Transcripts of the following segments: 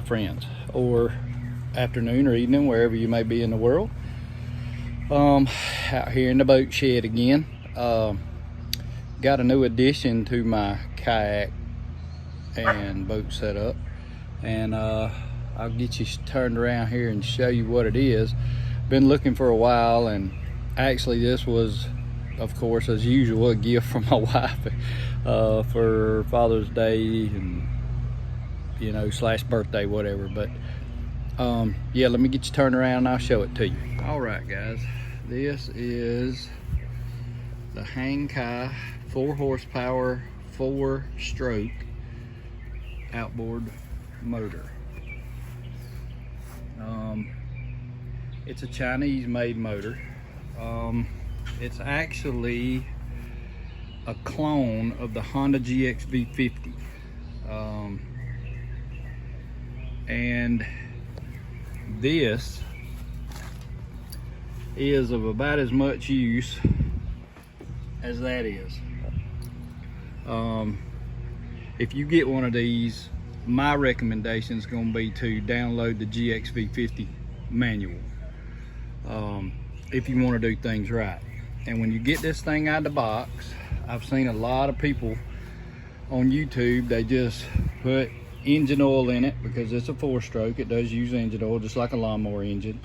friends, or afternoon or evening, wherever you may be in the world. Out here in the boat shed again. Got a new addition to my kayak and boat setup, and I'll get you turned around here and show you what it is. Been looking for a while, and actually this was, of course, as usual, a gift from my wife for Father's Day and, you know, / birthday, whatever. But yeah, let me get you turned around and I'll show it to you. All right, guys, this is the Hankai 4 horsepower 4-stroke outboard motor. It's a Chinese made motor. It's actually a clone of the Honda GXV50, and this is of about as much use as that is. If you get one of these, my recommendation is going to be to download the GXV50 manual if you want to do things right. And when you get this thing out of the box, I've seen a lot of people on YouTube, they just put engine oil in it because it's a 4-stroke. It does use engine oil just like a lawnmower engine.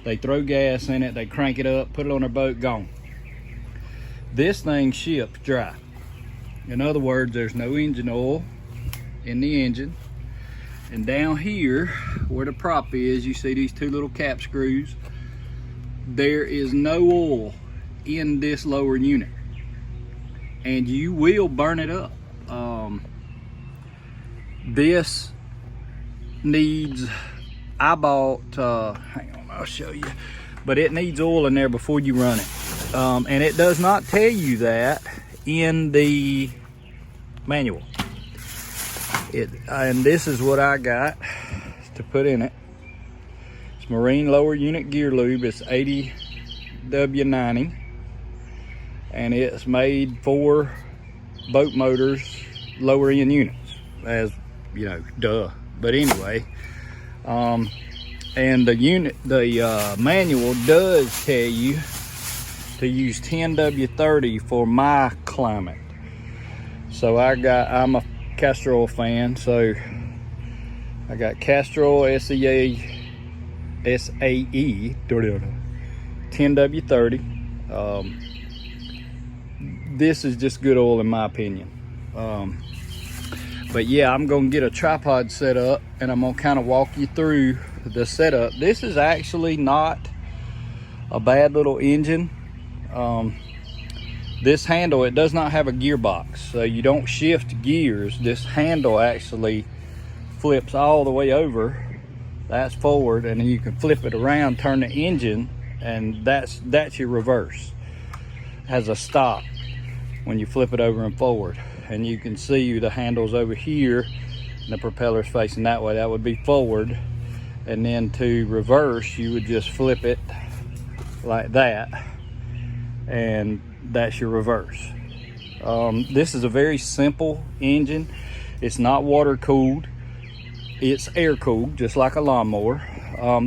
They throw gas in it, they crank it up, put it on their boat, gone. This thing ships dry. In other words, there's no engine oil in the engine. And down here where the prop is, you see these 2 little cap screws. There is no oil in this lower unit, and you will burn it up. This needs, I bought, hang on, I'll show you, but it needs oil in there before you run it. And it does not tell you that in the manual. And this is what I got to put in it. It's Marine lower unit gear lube. It's 80W90, and it's made for boat motors lower end units, as you know, duh. But anyway, and the manual does tell you to use 10W30 for my climate. So I'm a castor oil fan, so I got castor oil SAE 10W30. This is just good oil in my opinion. But yeah, I'm gonna get a tripod set up and I'm gonna kind of walk you through the setup. This is actually not a bad little engine. This handle, it does not have a gearbox, so you don't shift gears. This handle actually flips all the way over. That's forward, and then you can flip it around, turn the engine, and that's your reverse. It has a stop when you flip it over and forward, and you can see the handles over here and the propeller's facing that way. That would be forward, and then to reverse you would just flip it like that, and that's your reverse. This is a very simple engine. It's not water cooled, it's air cooled, just like a lawnmower.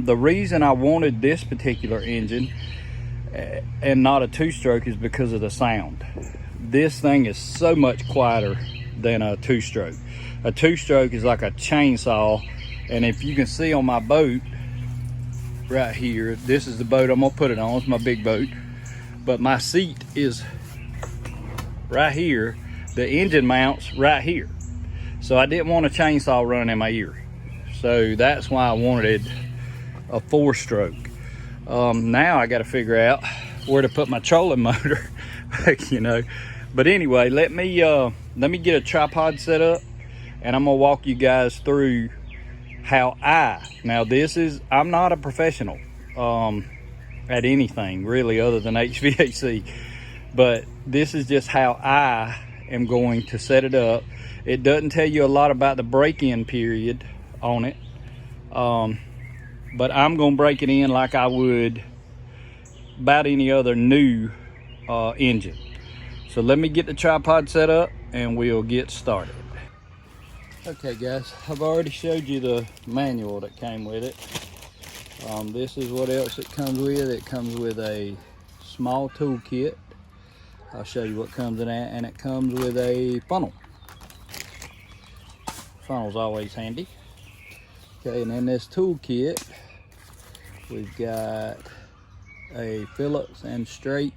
The reason I wanted this particular engine and not a 2-stroke is because of the sound. This thing is so much quieter than a 2-stroke. A 2-stroke is like a chainsaw, and if you can see on my boat right here, this is the boat I'm gonna put it on. It's my big boat, but my seat is right here. The engine mounts right here, so I didn't want a chainsaw running in my ear. So that's why I wanted a 4-stroke. Now I got to figure out where to put my trolling motor, you know. But anyway, let me get a tripod set up, and I'm gonna walk you guys through how I'm not a professional at anything really other than HVAC, but this is just how I am going to set it up. It doesn't tell you a lot about the break-in period on it, but I'm gonna break it in like I would about any other new engine. So let me get the tripod set up and we'll get started. Okay guys, I've already showed you the manual that came with it. This is what else it comes with. It comes with a small tool kit. I'll show you what comes in that, and it comes with a funnel. Funnel's always handy. Okay, and in this tool kit, we've got a Phillips and straight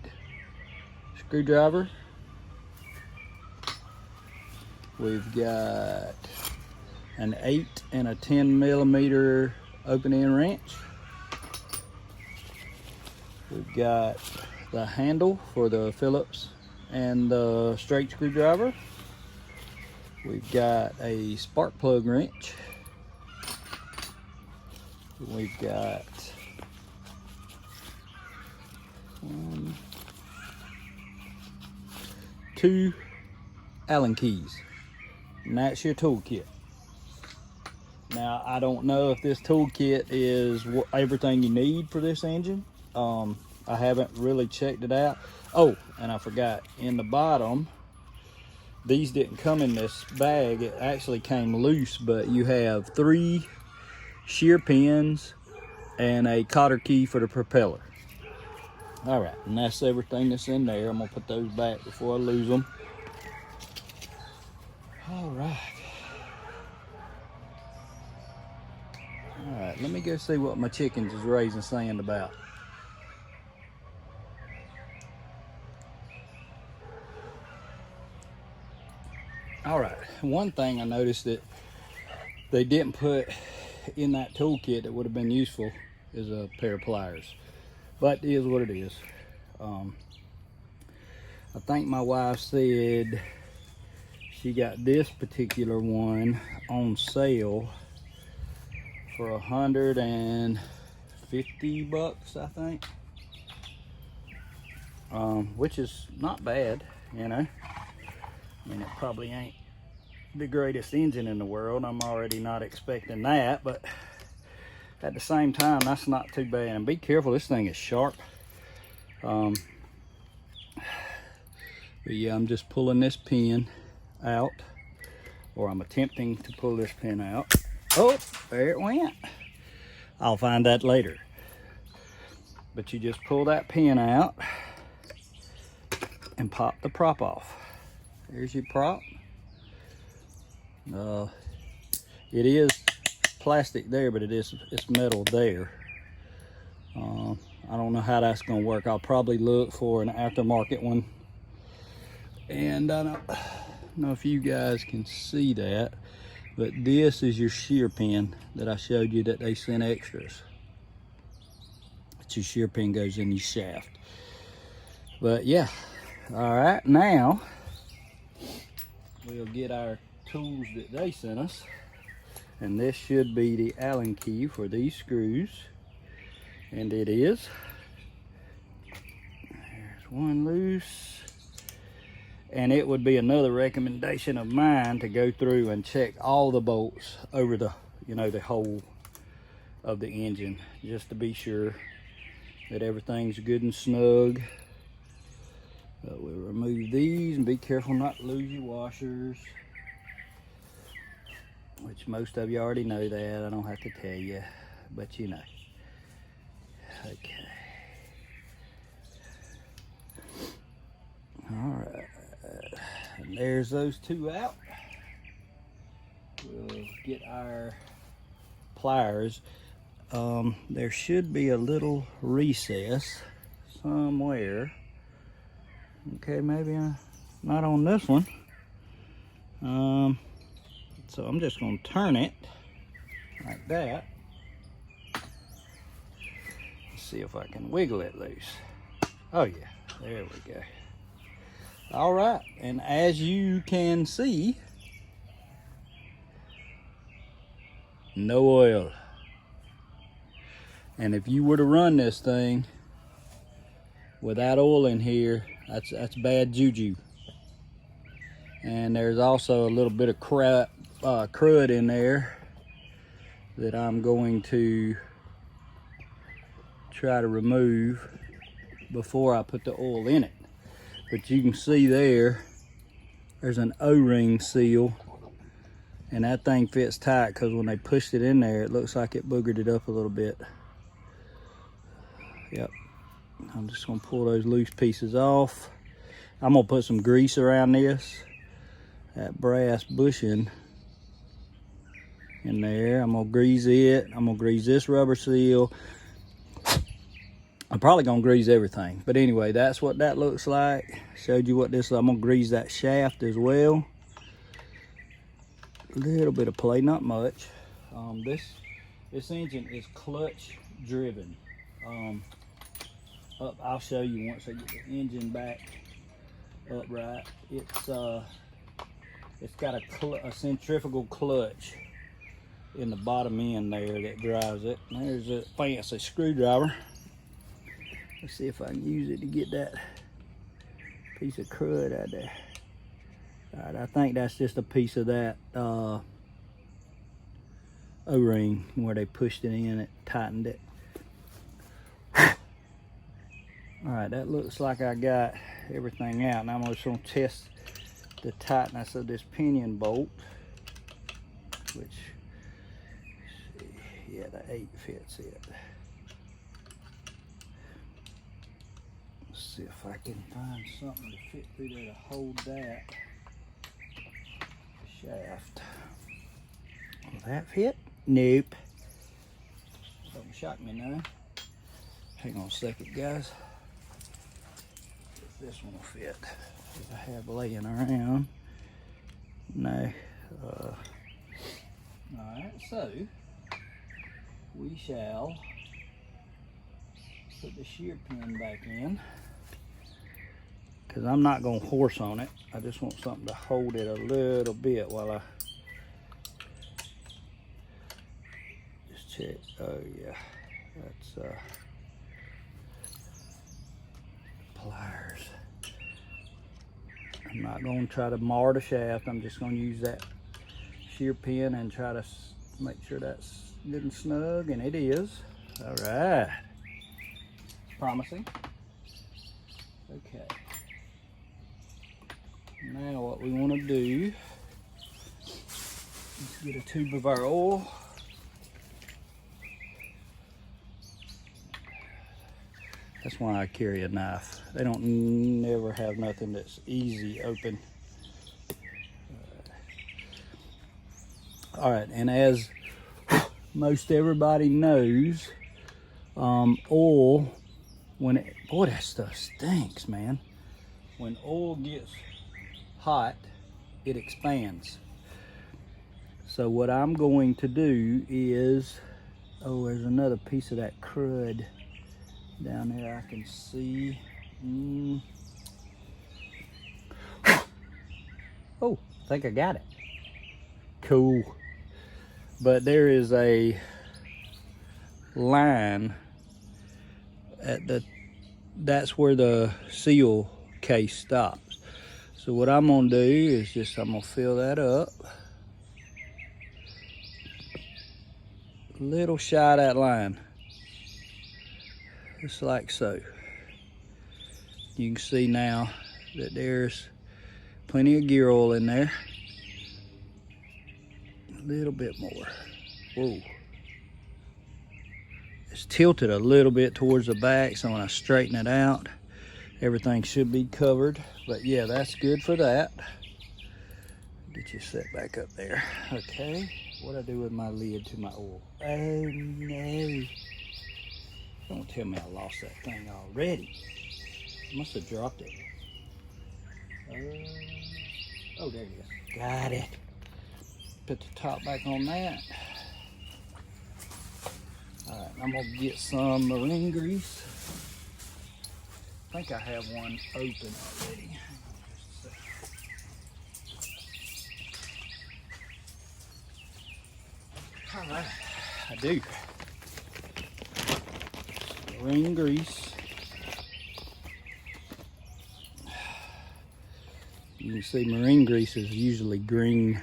screwdriver. We've got an 8 and a 10 millimeter open end wrench. We've got the handle for the Phillips and the straight screwdriver. We've got a spark plug wrench. We've got two Allen keys, and that's your toolkit. Now, I don't know if this toolkit is everything you need for this engine. I haven't really checked it out. Oh, and I forgot, in the bottom, these didn't come in this bag. It actually came loose, but you have 3 shear pins and a cotter key for the propeller. All right, and that's everything that's in there. I'm gonna put those back before I lose them. All right. All right, let me go see what my chickens is raising sand about. All right, one thing I noticed that they didn't put in that toolkit that would have been useful is a pair of pliers, but it is what it is. I think my wife said she got this particular one on sale for $150, I think, which is not bad, you know. I mean, it probably ain't the greatest engine in the world. I'm already not expecting that, but at the same time, that's not too bad. And be careful, this thing is sharp. But yeah, I'm just pulling this pin out, or I'm attempting to pull this pin out. Oh, there it went. I'll find that later. But you just pull that pin out and pop the prop off. There's your prop. It is plastic there, but it's metal there. I don't know how that's gonna work. I'll probably look for an aftermarket one. And I don't know if you guys can see that, but this is your shear pin that I showed you that they sent extras. But your shear pin goes in your shaft. But yeah, all right, now we'll get our tools that they sent us, and this should be the Allen key for these screws, and it is. There's one loose, and it would be another recommendation of mine to go through and check all the bolts over the, you know, the whole of the engine, just to be sure that everything's good and snug. But we'll remove these and be careful not to lose your washers, which most of you already know that. I don't have to tell you, but you know. Okay. All right. And there's those two out. We'll get our pliers. There should be a little recess somewhere. Okay, maybe not on this one. So I'm just gonna turn it like that. Let's see if I can wiggle it loose. Oh yeah, there we go. All right, and as you can see, no oil. And if you were to run this thing without oil in here, that's bad juju. And there's also a little bit of crud in there that I'm going to try to remove before I put the oil in it. But you can see there's an O-ring seal, And that thing fits tight because when they pushed it in there, it looks like it boogered it up a little bit. Yep. I'm just gonna pull those loose pieces off. I'm gonna put some grease around this, that brass bushing in there. I'm gonna grease it. I'm gonna grease this rubber seal. I'm probably gonna grease everything. But anyway, that's what that looks like. Showed you what this, I'm gonna grease that shaft as well. A little bit of play, not much. This engine is clutch driven. I'll show you once I get the engine back upright. It's got a centrifugal clutch in the bottom end there that drives it. And there's a fancy screwdriver. Let's see if I can use it to get that piece of crud out there. All right, I think that's just a piece of that O-ring where they pushed it in, it tightened it. All right, that looks like I got everything out. Now I'm just gonna test the tightness of this pinion bolt, which, yeah, the 8 fits it. Let's see if I can find something to fit through there to hold that shaft. Will that fit? Nope. Don't shock me now. Hang on a second, guys. If this one will fit. If I have laying around. No. Alright, so we shall put the shear pin back in, because I'm not going to horse on it. I just want something to hold it a little bit while I just check. Oh yeah, that's pliers. I'm not going to try to mar the shaft. I'm just going to use that shear pin and try to make sure that's good and snug, and it is. All right, promising. Okay, now what we want to do is get a tube of our oil. That's why I carry a knife. They don't never have nothing that's easy open. All right, and as most everybody knows, oil, when it, boy, that stuff stinks, man. When oil gets hot, it expands. So what I'm going to do is, oh, there's another piece of that crud down there I can see. Oh, I think I got it. Cool. But there is a line at that's where the seal case stops. So what I'm gonna do is just, I'm gonna fill that up. A little shy of that line. Just like so. You can see now that there's plenty of gear oil in there. A little bit more. Whoa. It's tilted a little bit towards the back, so when I straighten it out, everything should be covered. But yeah, that's good for that. Get you set back up there. Okay, what'd I do with my lid to my oil? Oh no. Don't tell me I lost that thing already. I must have dropped it. Oh, there it is. Got it. Put the top back on that. All right, I'm gonna get some marine grease. I think I have one open already. All right, I do. Marine grease. You can see marine grease is usually green.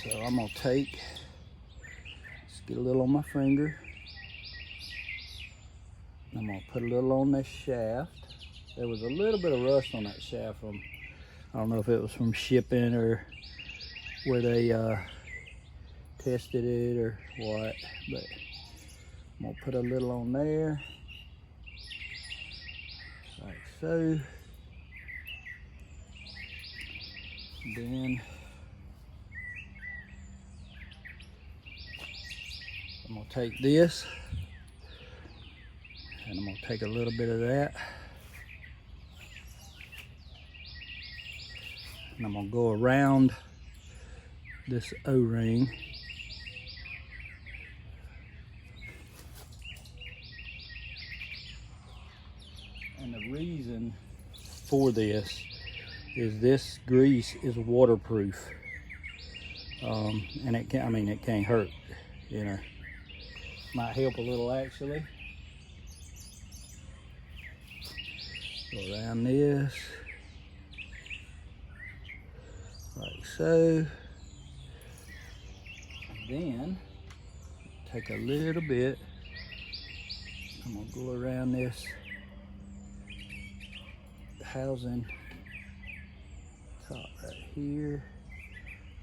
So I'm gonna take, just get a little on my finger. I'm gonna put a little on this shaft. There was a little bit of rust on that shaft from, I don't know if it was from shipping or where they tested it or what, but I'm gonna put a little on there, like so. Then I'm gonna take this and I'm gonna take a little bit of that and I'm gonna go around this O-ring. And the reason for this is this grease is waterproof, and it can't hurt, you know. Might help a little actually. Go around this like so. And then take a little bit. I'm gonna go around this housing top right here,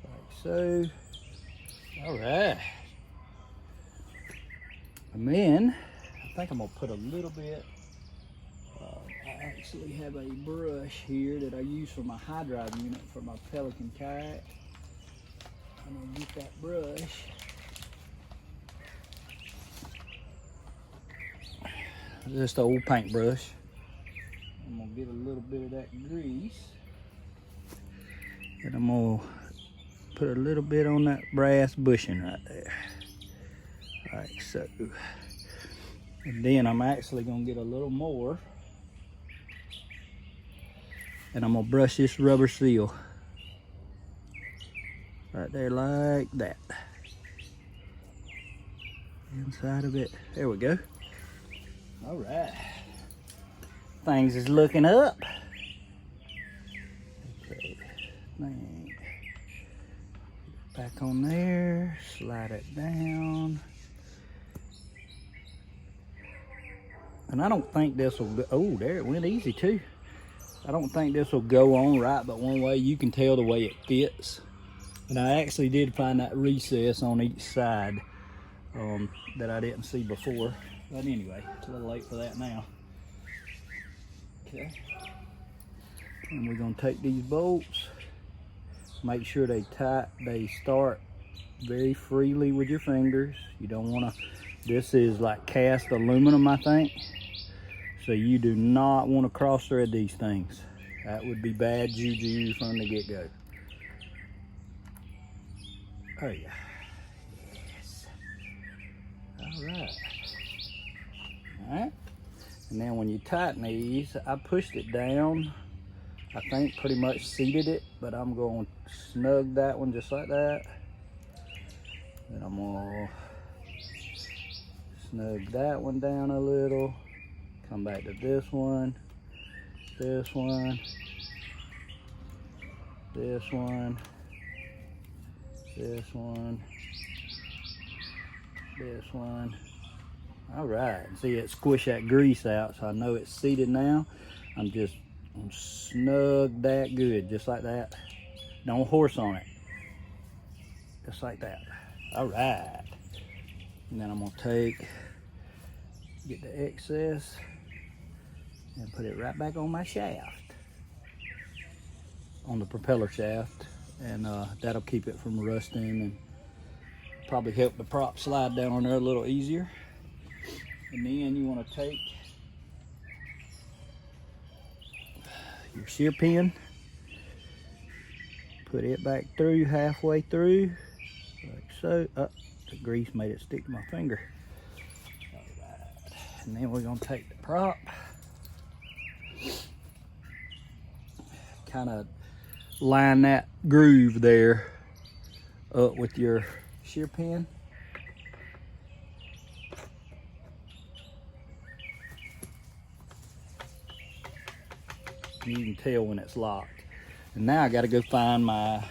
like so. All right. And then I think I'm gonna put a little bit. I actually have a brush here that I use for my high drive unit for my Pelican kayak. I'm gonna get that brush. Just an old paintbrush. I'm gonna get a little bit of that grease. And I'm gonna put a little bit on that brass bushing right there. Like so. And then I'm actually gonna get a little more. And I'm gonna brush this rubber seal. Right there like that. Inside of it. There we go. All right. Things is looking up. Okay. Back on there. Slide it down. And I don't think this will go. Oh, there it went easy too. I don't think this will go on right, but one way you can tell the way it fits. And I actually did find that recess on each side that I didn't see before. But anyway, it's a little late for that now. Okay. And we're gonna take these bolts, make sure they start very freely with your fingers. You don't wanna, this is like cast aluminum, I think. So you do not want to cross thread these things. That would be bad juju from the get-go. Oh yeah. Yes. All right. All right. And then when you tighten these, I pushed it down. I think pretty much seated it, but I'm going to snug that one just like that. Then I'm going to snug that one down a little. Come back to this one, this one, this one, this one, this one. All right, see it squish that grease out, so I know it's seated now. I'm just gonna snug that good, just like that. Don't horse on it, just like that. All right, and then I'm gonna get the excess and put it right back on my shaft, on the propeller shaft, and that'll keep it from rusting and probably help the prop slide down on there a little easier. And then you want to take your shear pin, put it back through, halfway through, like so. The grease made it stick to my finger. All right. And then we're gonna take the prop, kind of line that groove there up with your shear pin. You can tell when it's locked. And now I got to go find my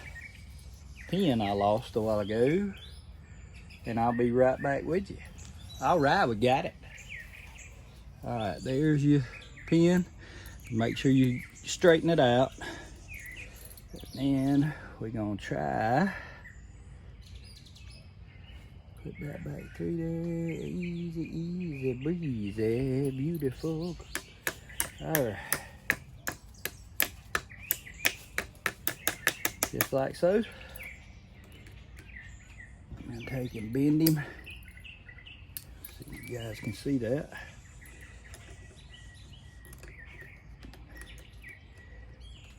pin I lost a while ago, and I'll be right back with you. All right, we got it. All right, there's your pin. Make sure you straighten it out. And we're gonna try. Put that back through there. Easy, easy, breezy, beautiful. All right. Just like so. And take and bend him. So you guys can see that.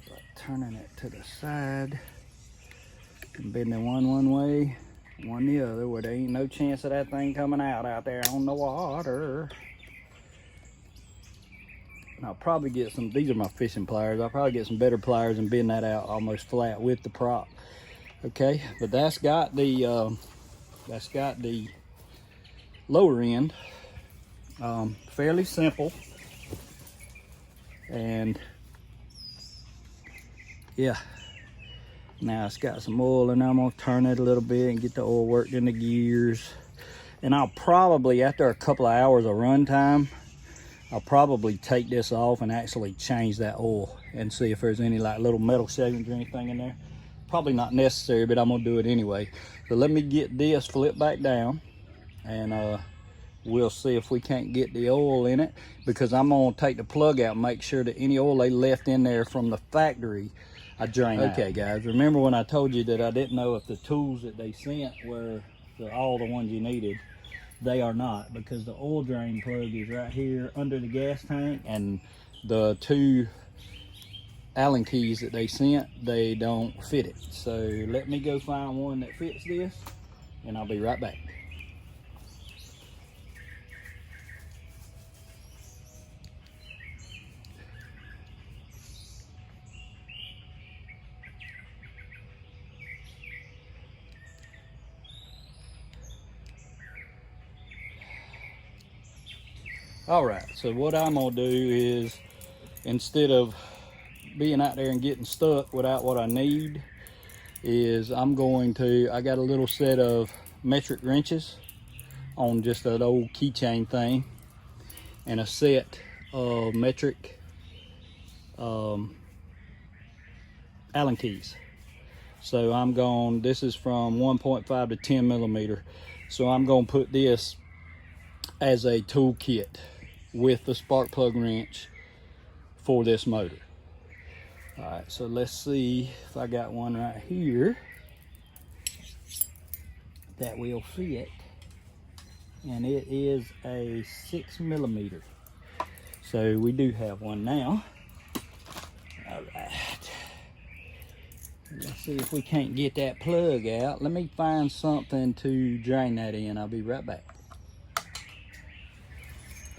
Like turning it to the side and bending one way, one the other, where there ain't no chance of that thing coming out there on the water. And I'll probably get some, these are my fishing pliers, I'll probably get some better pliers and bend that out almost flat with the prop. Okay, but that's got the lower end. Fairly simple. And yeah, now it's got some oil, and I'm gonna turn it a little bit and get the oil worked in the gears. And I'll probably, after a couple of hours of run time, I'll probably take this off and actually change that oil and see if there's any like little metal shavings or anything in there. Probably not necessary, but I'm gonna do it anyway. So let me get this flipped back down, and we'll see if we can't get the oil in it, because I'm gonna take the plug out and make sure that any oil they left in there from the factory, I drain out. Okay guys, remember when I told you that I didn't know if the tools that they sent were all the ones you needed? They are not, because the oil drain plug is right here under the gas tank, and the two Allen keys that they sent, they don't fit it. So let me go find one that fits this, and I'll be right back. All right, so what I'm gonna do is, instead of being out there and getting stuck without what I need, is I got a little set of metric wrenches on just an old keychain thing, and a set of metric Allen keys. So this is from 1.5 to 10 millimeter. So I'm gonna put this as a tool kit with the spark plug wrench for this motor. All right, so let's see if I got one right here that will fit, and it is a 6 millimeter. So we do have one now. All right, let's see if we can't get that plug out. Let me find something to drain that in. I'll be right back.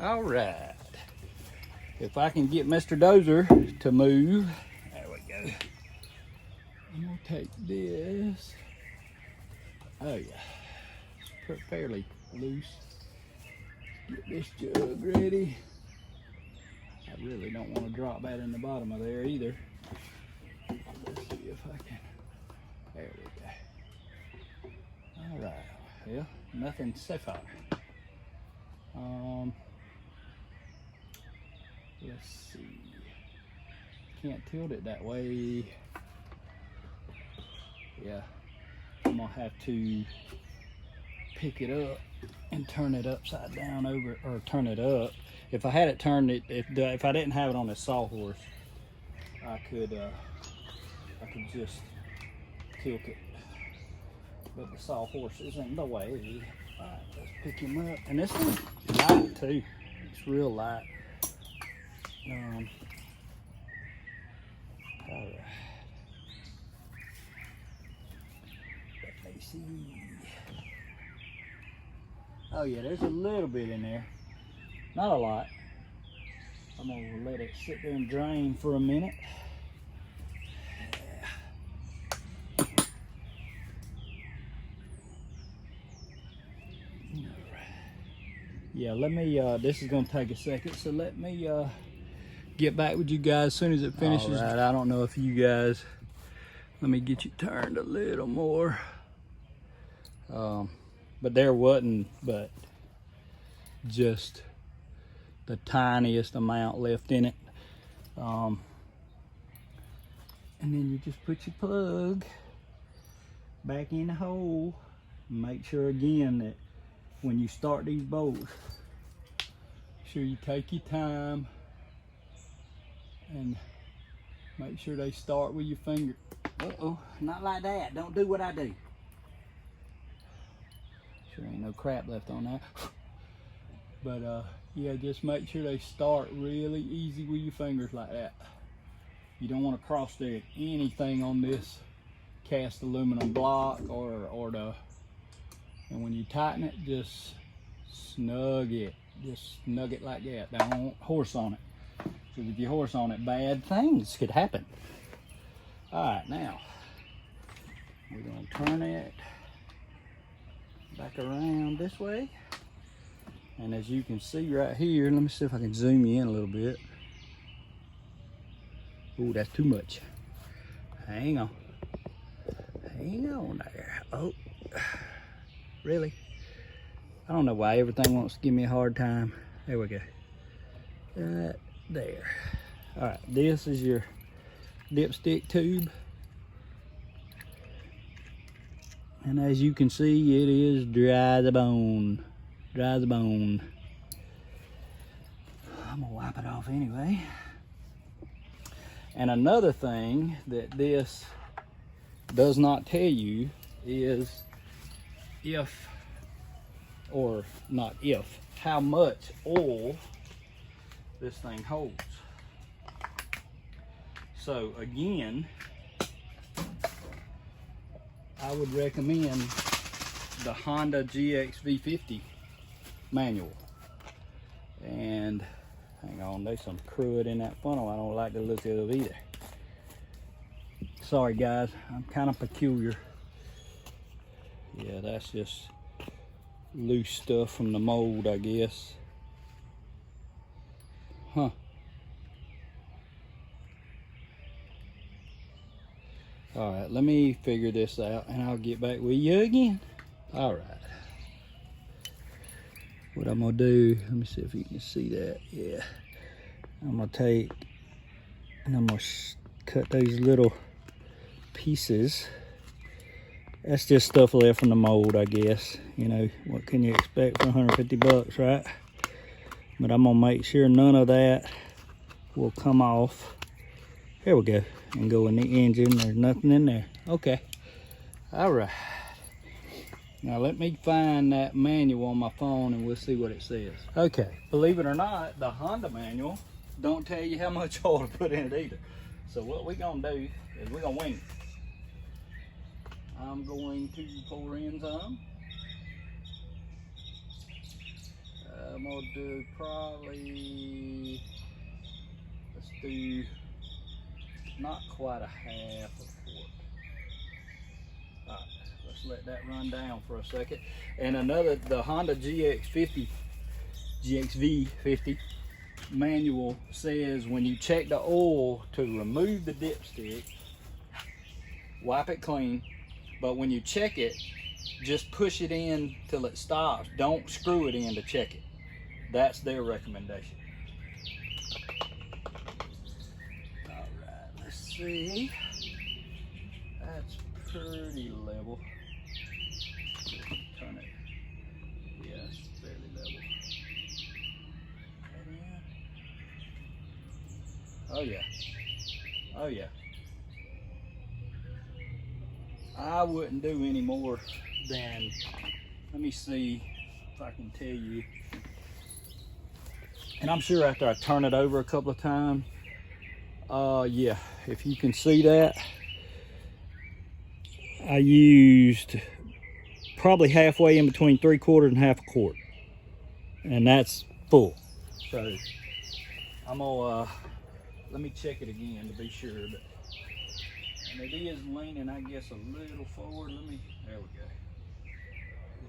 All right, if I can get Mr. Dozer to move, there we go. I'm gonna take this. Oh yeah, it's fairly loose. Get this jug ready. I really don't want to drop that in the bottom of there either. Let's see if I can. There we go. All right, well, nothing so far. Let's see. Can't tilt it that way. Yeah, I'm gonna have to pick it up and turn it upside down over, or turn it up. If I had it turned, if I didn't have it on a sawhorse, I could just tilt it. But the sawhorse isn't the way. All right, let's pick him up. And this one's light too. It's real light. All right. Let me see. Oh yeah, there's a little bit in there. Not a lot. I'm gonna let it sit there and drain for a minute. Yeah, let me, this is gonna take a second, so let me get back with you guys as soon as it finishes. All right, I don't know if you guys, let me get you turned a little more. But there wasn't but just the tiniest amount left in it. And then you just put your plug back in the hole. Make sure again that when you start these bolts, sure you take your time and make sure they start with your finger. Uh-oh, not like that. Don't do what I do. Sure ain't no crap left on that. But yeah, just make sure they start really easy with your fingers like that. You don't want to cross thread anything on this cast aluminum block or the, and when you tighten it, just snug it. Just snug it like that. Don't horse on it. Because if you horse on it, bad things could happen. Alright, now we're going to turn it back around this way. And as you can see right here, let me see if I can zoom you in a little bit. Oh, that's too much. Hang on. Hang on there. Oh, really? I don't know why everything wants to give me a hard time. There we go. Right there. All right, this is your dipstick tube. And as you can see, it is dry as a bone. Dry as a bone. I'm gonna wipe it off anyway. And another thing that this does not tell you is if, or not if, how much oil this thing holds. So again, I would recommend the Honda GX-V50 manual. And hang on, there's some crud in that funnel. I don't like the look of it either. Sorry guys, I'm kind of peculiar. Yeah, that's just loose stuff from the mold, I guess. Huh. All right, let me figure this out and I'll get back with you again. All right. What I'm gonna do, let me see if you can see that. Yeah. I'm gonna take and I'm gonna cut those little pieces. That's just stuff left from the mold, I guess. You know, what can you expect for 150 bucks, right? But I'm gonna make sure none of that will come off. There we go. And go in the engine. There's nothing in there. Okay. All right. Now let me find that manual on my phone and we'll see what it says. Okay. Believe it or not, the Honda manual don't tell you how much oil to put in it either. So what we're gonna do is we're gonna wing it. I'm going to pour in some. I'm gonna do probably, let's do not quite a half a quart. All right, let's let that run down for a second. And another, the Honda GXV50 manual says when you check the oil to remove the dipstick, wipe it clean. But when you check it, just push it in till it stops. Don't screw it in to check it. That's their recommendation. All right, let's see. That's pretty level. Turn it. Yeah, it's fairly level. Oh yeah. Oh yeah. I wouldn't do any more than, let me see if I can tell you. And I'm sure after I turn it over a couple of times, yeah, if you can see that, I used probably halfway in between 3/4 and half a quart. And that's full. So I'm gonna, let me check it again to be sure. But, and it is leaning, I guess, a little forward. Let me, there we go.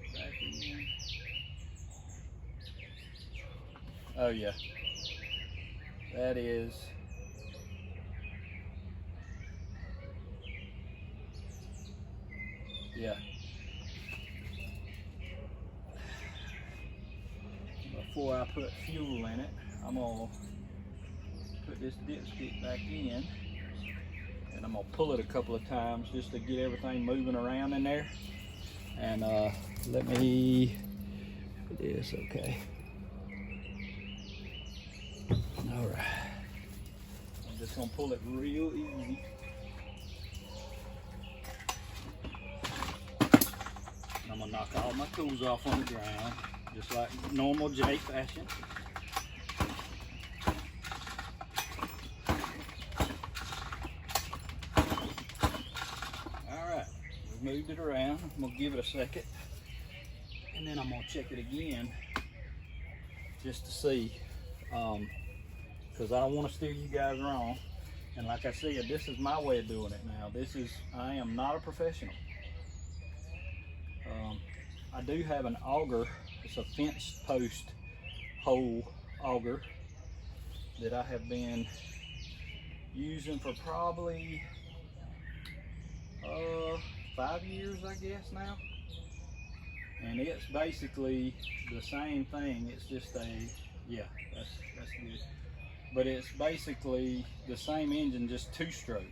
Get back in. Oh yeah, that is, yeah. Before I put fuel in it, I'm gonna put this dipstick back in and I'm gonna pull it a couple of times just to get everything moving around in there. And let me do this, okay. All right, I'm just gonna pull it real easy. And I'm gonna knock all my tools off on the ground, just like normal J fashion. Moved it around. I'm gonna give it a second, and then I'm gonna check it again just to see, because I don't want to steer you guys wrong. And like I said, this is my way of doing it now. I am not a professional. I do have an auger. It's a fence post hole auger that I have been using for probably 5 years, I guess now, and it's basically the same thing. It's just yeah, that's good, but it's basically the same engine, just 2-stroke,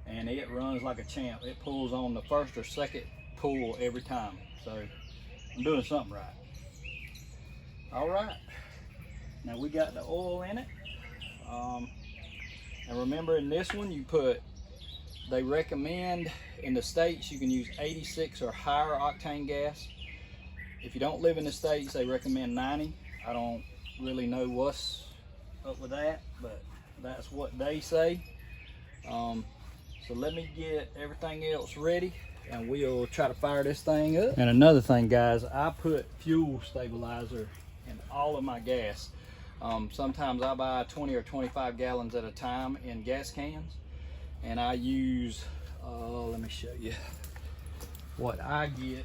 and it runs like a champ. It pulls on the first or second pull every time, so I'm doing something right. All right, now we got the oil in it, and remember, in this one they recommend in the States you can use 86 or higher octane gas. If you don't live in the States, they recommend 90. I don't really know what's up with that, but that's what they say. So let me get everything else ready and we'll try to fire this thing up. And another thing, guys, I put fuel stabilizer in all of my gas. Sometimes I buy 20 or 25 gallons at a time in gas cans. And I use, let me show you what I get.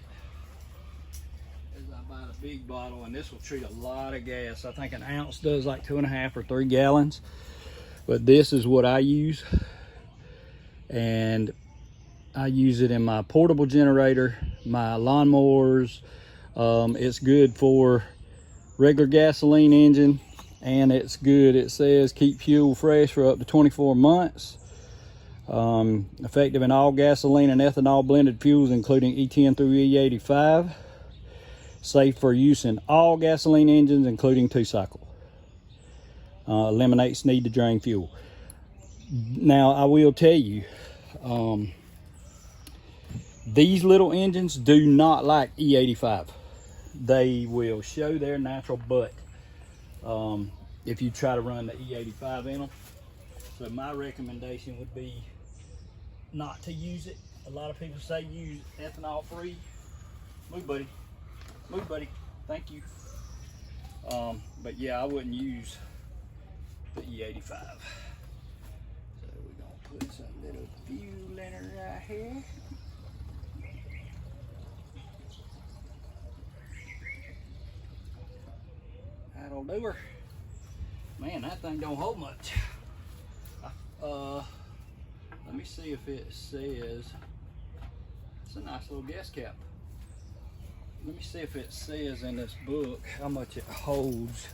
Is I buy the big bottle, and this will treat a lot of gas. I think an ounce does like 2.5 or 3 gallons, but this is what I use, and I use it in my portable generator, my lawnmowers. It's good for regular gasoline engine, and it's good. It says keep fuel fresh for up to 24 months. Effective in all gasoline and ethanol blended fuels, including E10 through E85. Safe for use in all gasoline engines, including 2-cycle. Eliminates need to drain fuel. Now, I will tell you, these little engines do not like E85. They will show their natural butt if you try to run the E85 in them. So my recommendation would be not to use it. A lot of people say use ethanol free. Move, buddy. Move, buddy. Thank you. But yeah, I wouldn't use the E85. So we're gonna put some little fuel in it right here. That'll do her. Man, that thing don't hold much. Let me see if it says, it's a nice little gas cap. Let me see if it says in this book how much it holds.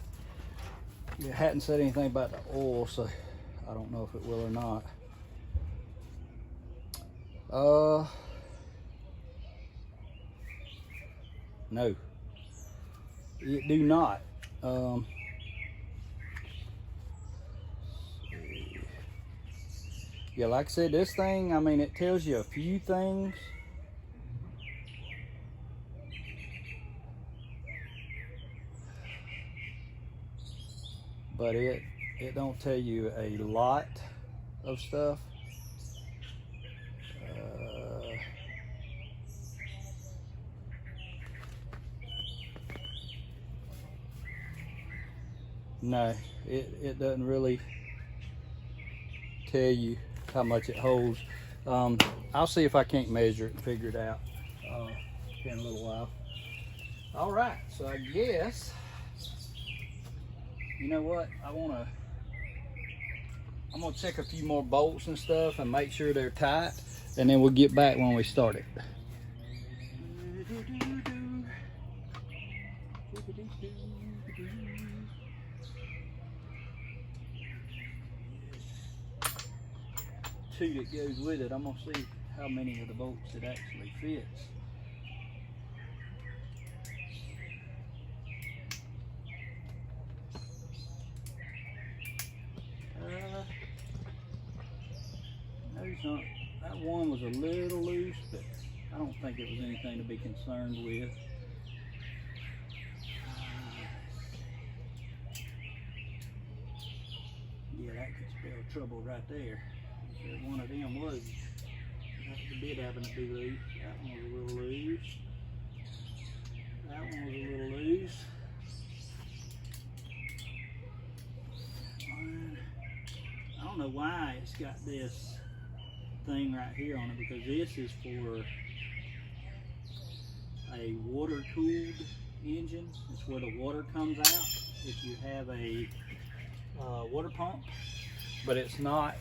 It hadn't said anything about the oil, so I don't know if it will or not. No, it do not. Yeah, like I said, this thing, I mean, it tells you a few things. But it don't tell you a lot of stuff. No, it doesn't really tell you how much it holds. I'll see if I can't measure it and figure it out in a little while. All right, so I guess, you know what, I'm gonna check a few more bolts and stuff and make sure they're tight, and then we'll get back when we start it. two that goes with it. I'm gonna see how many of the bolts it actually fits. No, it's not. That one was a little loose, but I don't think it was anything to be concerned with. Yeah, that could spell trouble right there. If one of them was, the bit happened to be loose. That one was a little loose. That one was a little loose. I don't know why it's got this thing right here on it, because this is for a water cooled engine. It's where the water comes out if you have a water pump, but it's not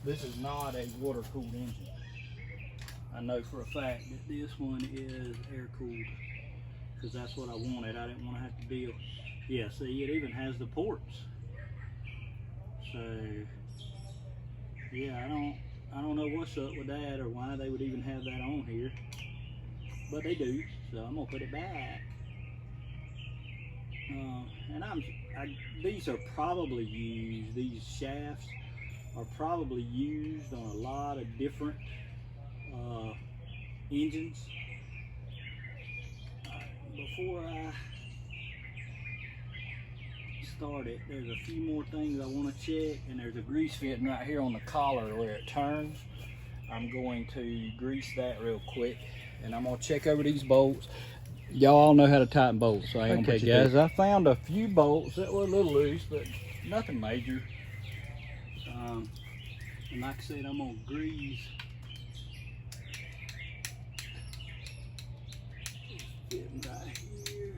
this is not a water cooled engine. I know for a fact that this one is air cooled, because that's what I wanted. I didn't want to have to deal. Yeah, see, it even has the ports. So yeah, I don't know what's up with that, or why they would even have that on here, but they do. So I'm gonna put it back. And these are probably used. These shafts are probably used on a lot of different engines. Before I start it, there's a few more things I want to check, and there's a grease fitting right here on the collar where it turns. I'm going to grease that real quick, and I'm going to check over these bolts. Y'all all know how to tighten bolts, so I ain't gonna put you guys, I found a few bolts that were a little loose, but nothing major. And like I said, I'm gonna grease fitting right here.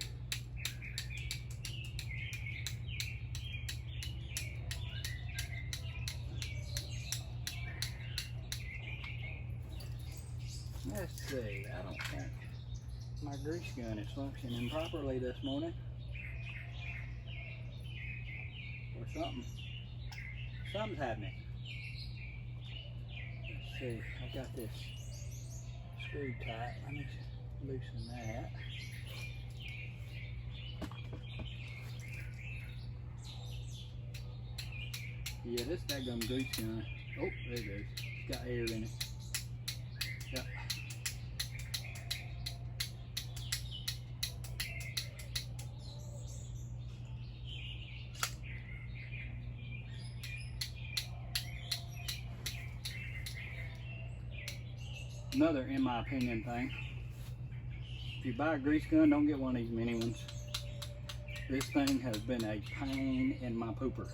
Let's see, I don't think my grease gun is functioning properly this morning, or something's happening. Let's see, I got this screw tight. Let me loosen that. Yeah, this daggum grease gun. Oh, there it goes. It's got air in it. Yep. Another, in my opinion, thing. If you buy a grease gun, don't get one of these mini ones. This thing has been a pain in my pooper.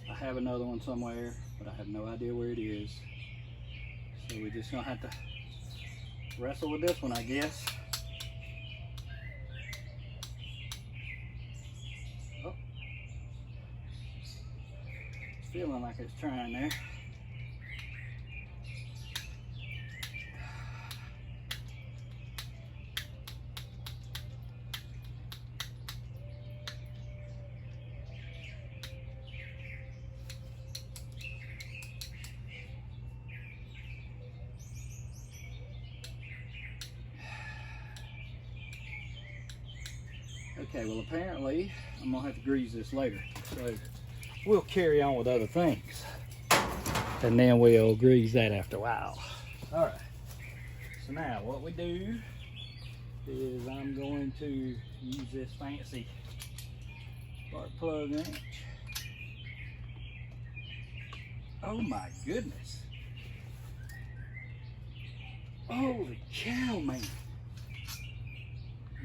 I have another one somewhere, but I have no idea where it is. So we're just gonna have to wrestle with this one, I guess. Oh, it's feeling like it's trying there. Okay, well apparently I'm gonna have to grease this later, so we'll carry on with other things, and then we'll grease that after a while. All right, so now what we do is I'm going to use this fancy spark plug wrench. Oh my goodness. Holy cow, man.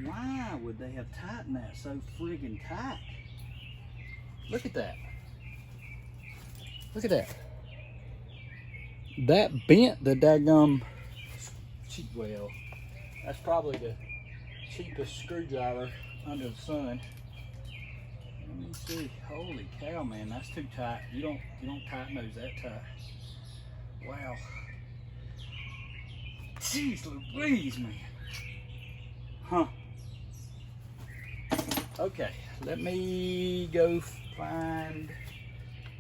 Why would they have tightened that so friggin' tight? Look at that. Look at that. That bent the daggum, well, that's probably the cheapest screwdriver under the sun. Let me see. Holy cow, man, that's too tight. You don't tighten those that tight. Wow. Jeez Louise, man. Huh. Okay, let me go find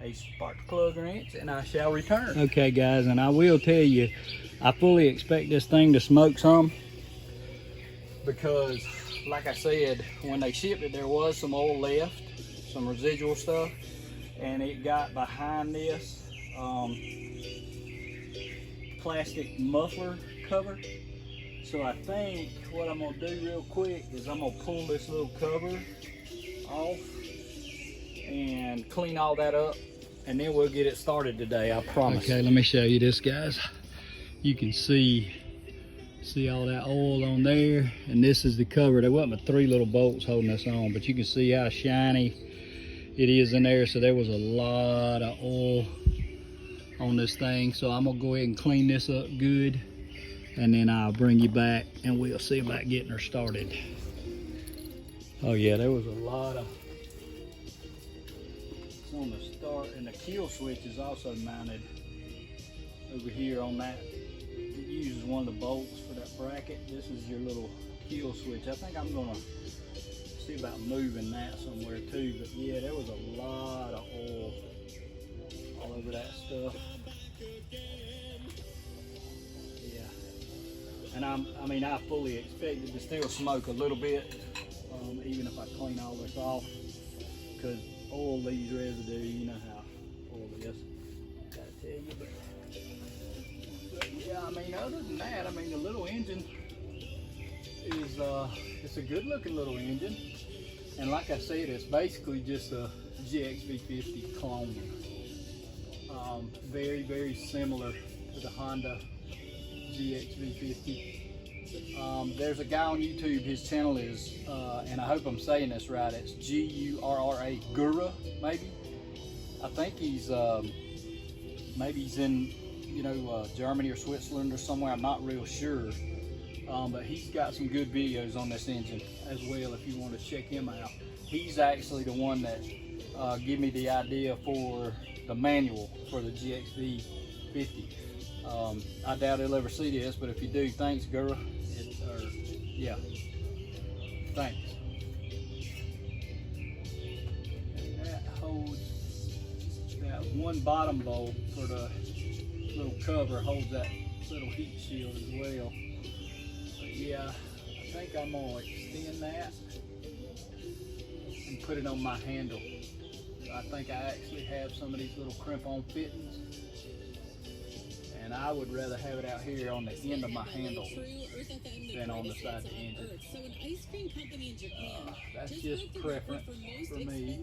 a spark plug wrench and I shall return. Okay guys, and I will tell you, I fully expect this thing to smoke some, because like I said, when they shipped it there was some oil left, some residual stuff, and it got behind this plastic muffler cover. So I think what I'm gonna do real quick is I'm gonna pull this little cover off and clean all that up, and then we'll get it started today, I promise. Okay, let me show you this, guys. You can see all that oil on there, and this is the cover. There wasn't but 3 little bolts holding this on, but you can see how shiny it is in there. So there was a lot of oil on this thing. So I'm gonna go ahead and clean this up good, and then I'll bring you back and we'll see about getting her started. Oh yeah, there was a lot of, it's on the start, and the kill switch is also mounted over here on that. It uses one of the bolts for that bracket. This is your little kill switch. I think I'm gonna see about moving that somewhere too, but yeah, there was a lot of oil all over that stuff. And I mean, I fully expected to still smoke a little bit, even if I clean all this off, because oil leaves residue. You know how oil is. Gotta tell you, but yeah, I mean, other than that, I mean, the little engine is it's a good-looking little engine, and like I said, it's basically just a GXV50 clone. Very, very similar to the Honda GXV50. There's a guy on YouTube, his channel is, and I hope I'm saying this right, it's G-U-R-R-A, Gura, maybe. I think he's, maybe he's in, you know, Germany or Switzerland or somewhere, I'm not real sure. But he's got some good videos on this engine as well if you want to check him out. He's actually the one that gave me the idea for the manual for the GXV50. I doubt he'll ever see this, but if you do, thanks, Gura. Yeah, thanks. And that holds, that one bottom bolt for the little cover holds that little heat shield as well. But yeah, I think I'm gonna extend that and put it on my handle. I think I actually have some of these little crimp-on fittings, and I would rather have it out here on the end of my handle than on the side of the engine. That's just preference for me.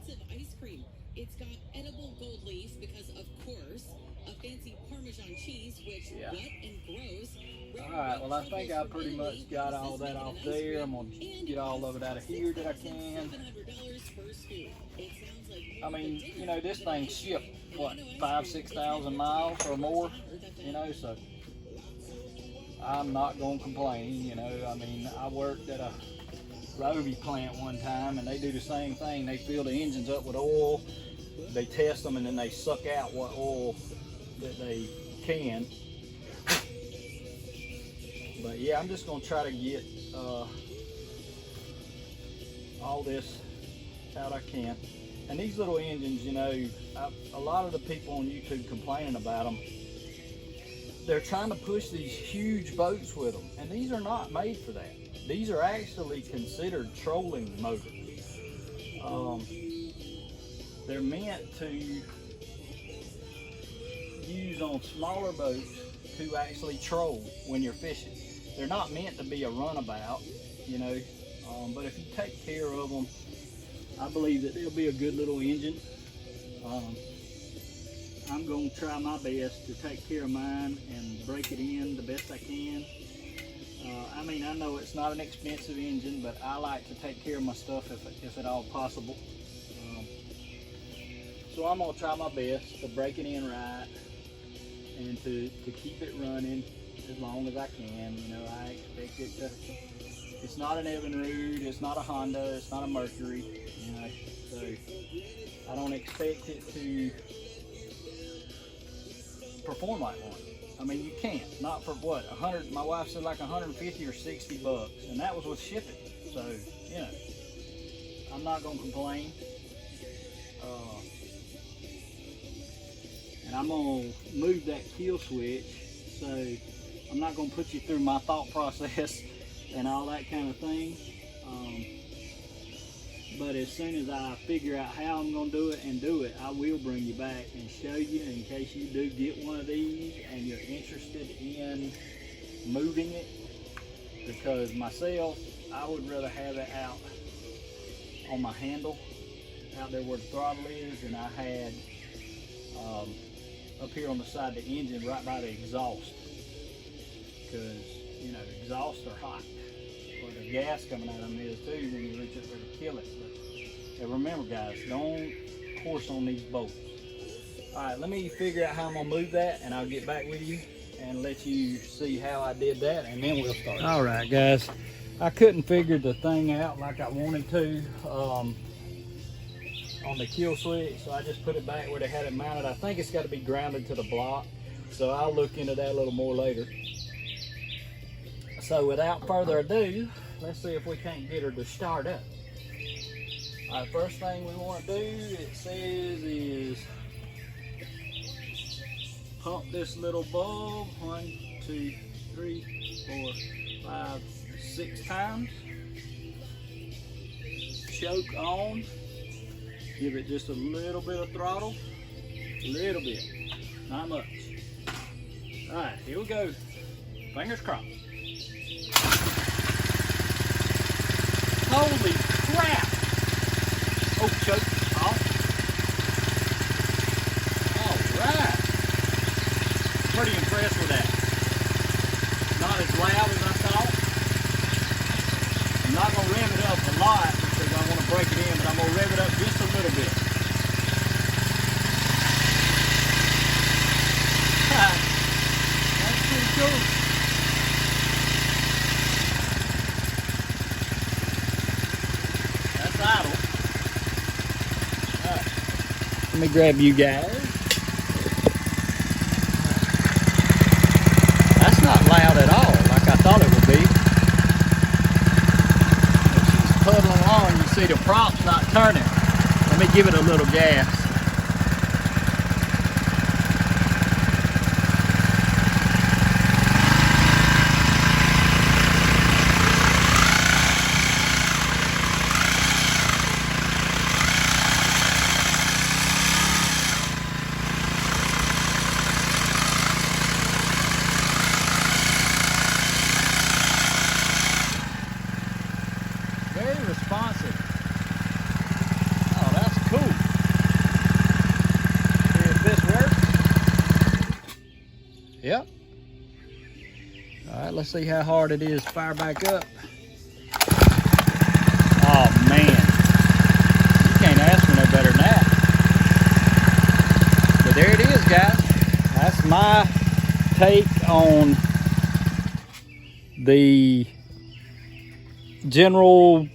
It's got edible gold leaf because, of course, a fancy Parmesan cheese, which wet and grows. Alright, well, I think I pretty much got all that off there. I'm going to get all of it out of here that I can. I mean, you know, this thing shipped, what, 5,000-6,000 miles or more, you know, so I'm not going to complain, you know. I mean, I worked at a Roby plant one time, and they do the same thing. They fill the engines up with oil, they test them, and then they suck out what oil that they can. But yeah, I'm just going to try to get all this out I can. And these little engines, you know, a lot of the people on YouTube complaining about them, they're trying to push these huge boats with them, and these are not made for that. These are actually considered trolling motors. They're meant to use on smaller boats to actually troll when you're fishing. They're not meant to be a runabout, you know, but if you take care of them, I believe that they'll be a good little engine. I'm going to try my best to take care of mine and break it in the best I can. I mean, I know it's not an expensive engine, but I like to take care of my stuff if at all possible. So I'm going to try my best to break it in right and to keep it running as long as I can. You know, I expect it to, it's not an Evinrude, it's not a Honda, it's not a Mercury, you know, so I don't expect it to perform like one. I mean, you can't. Not for what, 100, my wife said like 150 or 60 bucks. And that was with shipping. So, you know, I'm not gonna complain. And I'm gonna move that kill switch. So I'm not gonna put you through my thought process and all that kind of thing. But as soon as I figure out how I'm gonna do it, I will bring you back and show you in case you do get one of these and you're interested in moving it. Because myself, I would rather have it out on my handle, out there where the throttle is, and I had up here on the side of the engine right by the exhaust. Because, you know, the exhausts are hot. Or the gas coming out of them is too when you reach up there to kill it. But remember guys, don't horse on these bolts. Alright, let me figure out how I'm going to move that and I'll get back with you and let you see how I did that and then we'll start. Alright guys, I couldn't figure the thing out like I wanted to on the kill switch, so I just put it back where they had it mounted. I think it's got to be grounded to the block, so I'll look into that a little more later. So without further ado, let's see if we can't get her to start up. Alright, first thing we want to do, it says, is pump this little bulb 1, 2, 3, 4, 5, 6 times. Choke on. Give it just a little bit of throttle. A little bit. Not much. Alright, here we go. Fingers crossed. Holy crap! Oh, choke off. Alright. Pretty impressed with that. Not as loud as I thought. I'm not going to rev it up a lot because I want to break it in, but I'm going to rev it up just a little bit. That's pretty cool. That's idle. Alright. Let me grab you guys. That's not loud at all, like I thought it would be. She's puddling along, you see the prop's not turning. Let me give it a little gas. Very responsive. Oh, that's cool. See if this works. Yep. All right, let's see how hard it is. Fire back up. Oh man, you can't ask for no better than that. But there it is, guys. That's my take on the general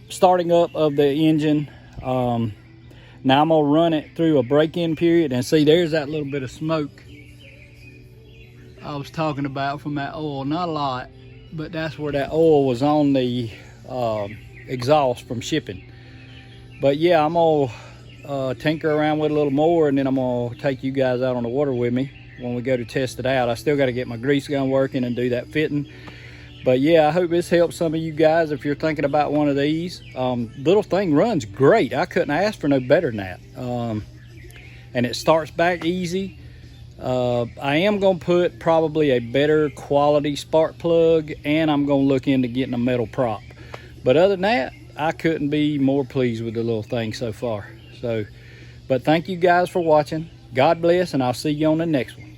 starting up of the engine. Now I'm gonna run it through a break-in period and see, there's that little bit of smoke I was talking about from that oil. Not a lot, but that's where that oil was on the exhaust from shipping. But yeah, I'm gonna tinker around with it a little more, and then I'm gonna take you guys out on the water with me when we go to test it out. I still got to get my grease gun working and do that fitting. But yeah, I hope this helps some of you guys if you're thinking about one of these. Little thing runs great. I couldn't ask for no better than that. And it starts back easy. I am going to put probably a better quality spark plug, and I'm going to look into getting a metal prop. But other than that, I couldn't be more pleased with the little thing so far. But thank you guys for watching. God bless, and I'll see you on the next one.